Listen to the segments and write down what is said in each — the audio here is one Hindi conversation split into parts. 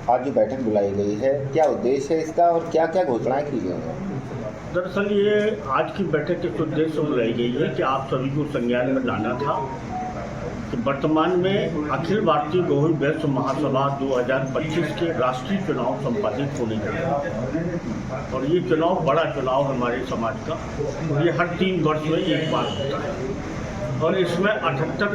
आज जो बैठक बुलाई गई है, क्या उद्देश्य है इसका और क्या क्या घोषणाएं की गई हैं? दरअसल ये आज की बैठक के उद्देश्य से बुलाई गई है कि आप सभी को संज्ञान में लाना था कि वर्तमान में अखिल भारतीय गौड़ वैश्य महासभा 2025 के राष्ट्रीय चुनाव संपादित होने जा रहे हैं और ये चुनाव बड़ा चुनाव हमारे समाज का, और ये हर 3 वर्ष में एक बार होता है और इसमें 78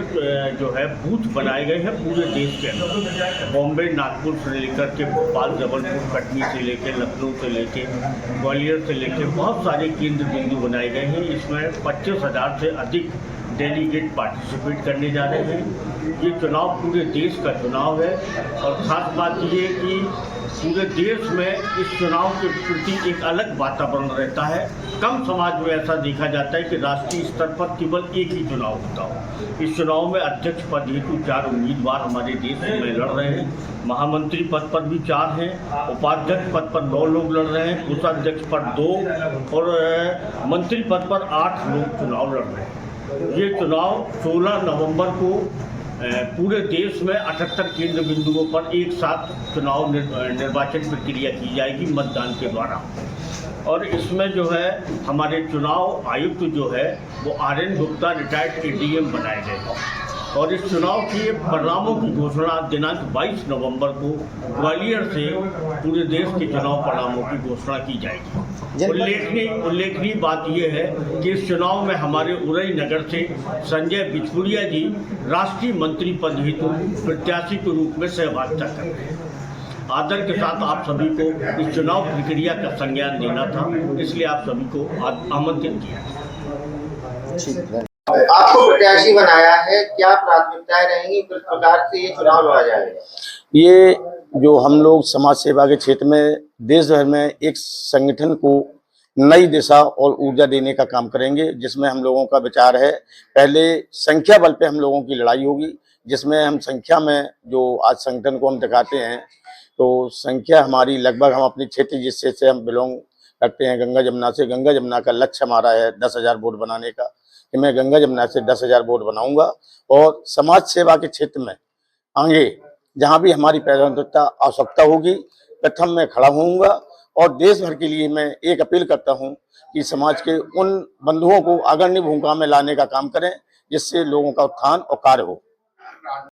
जो है बूथ बनाए गए हैं पूरे देश के अंदर। बॉम्बे, नागपुर से लेकर के भोपाल, जबलपुर, कटनी से लेकर लखनऊ से लेकर ग्वालियर से लेकर बहुत सारे केंद्र बिंदु बनाए गए हैं। इसमें 25,000 से अधिक डेलीगेट पार्टिसिपेट करने जा रहे हैं। ये चुनाव पूरे देश का चुनाव है और ख़ास बात ये कि पूरे देश में इस चुनाव के प्रति एक अलग वातावरण रहता है। कम समाज में ऐसा देखा जाता है कि राष्ट्रीय स्तर पर केवल एक ही चुनाव होता हो। इस चुनाव में अध्यक्ष पद हेतु 4 उम्मीदवार हमारे देश में लड़ रहे हैं। महामंत्री पद पर भी 4 हैं, उपाध्यक्ष पद पर 9 लोग लड़ रहे हैं, कोषाध्यक्ष पर 2 और मंत्री पद पर 8 लोग चुनाव लड़ रहे हैं। ये चुनाव 16 नवंबर को पूरे देश में 78 केंद्र बिंदुओं पर एक साथ चुनाव निर्वाचन प्रक्रिया की जाएगी मतदान के द्वारा। और इसमें जो है हमारे चुनाव आयुक्त जो है वो RN गुप्ता रिटायर्ड ADM बनाए गए हैं और इस चुनाव के परिणामों की घोषणा दिनांक 22 नवंबर को ग्वालियर से पूरे देश के चुनाव परिणामों की घोषणा की जाएगी। उल्लेखनीय बात यह है कि इस चुनाव में हमारे उरई नगर से संजय बिचपुड़िया जी राष्ट्रीय मंत्री पद हेतु प्रत्याशी के रूप में सहभागिता कर रहे हैं। आदर के साथ आप सभी को इस चुनाव प्रक्रिया का संज्ञान देना था, इसलिए आप सभी को आमंत्रित किया। आपको प्रत्याशी बनाया है, क्या प्राथमिकताएं रहेंगी, किस प्रकार से ये चुनाव लड़ा जाएगा? ये जो हम लोग समाज सेवा के क्षेत्र में देश भर में एक संगठन को नई दिशा और ऊर्जा देने का काम करेंगे, जिसमें हम लोगों का विचार है पहले संख्या बल पे हम लोगों की लड़ाई होगी, जिसमें हम संख्या में जो आज संगठन को हम दिखाते हैं तो संख्या हमारी लगभग हम अपनी क्षेत्र जिससे से हम बिलोंग करते हैं गंगा जमुना से, गंगा जमुना का लक्ष्य हमारा है 10,000 वोट बनाने का कि मैं गंगा जमुना से 10,000 वोट बनाऊंगा और समाज सेवा के क्षेत्र में आगे जहां भी हमारी प्राथमिकता आवश्यकता होगी प्रथम मैं खड़ा होऊंगा। और देश भर के लिए मैं एक अपील करता हूं कि समाज के उन बंधुओं को अग्रणी भूमिका में लाने का काम करें जिससे लोगों का उत्थान और कार्य हो।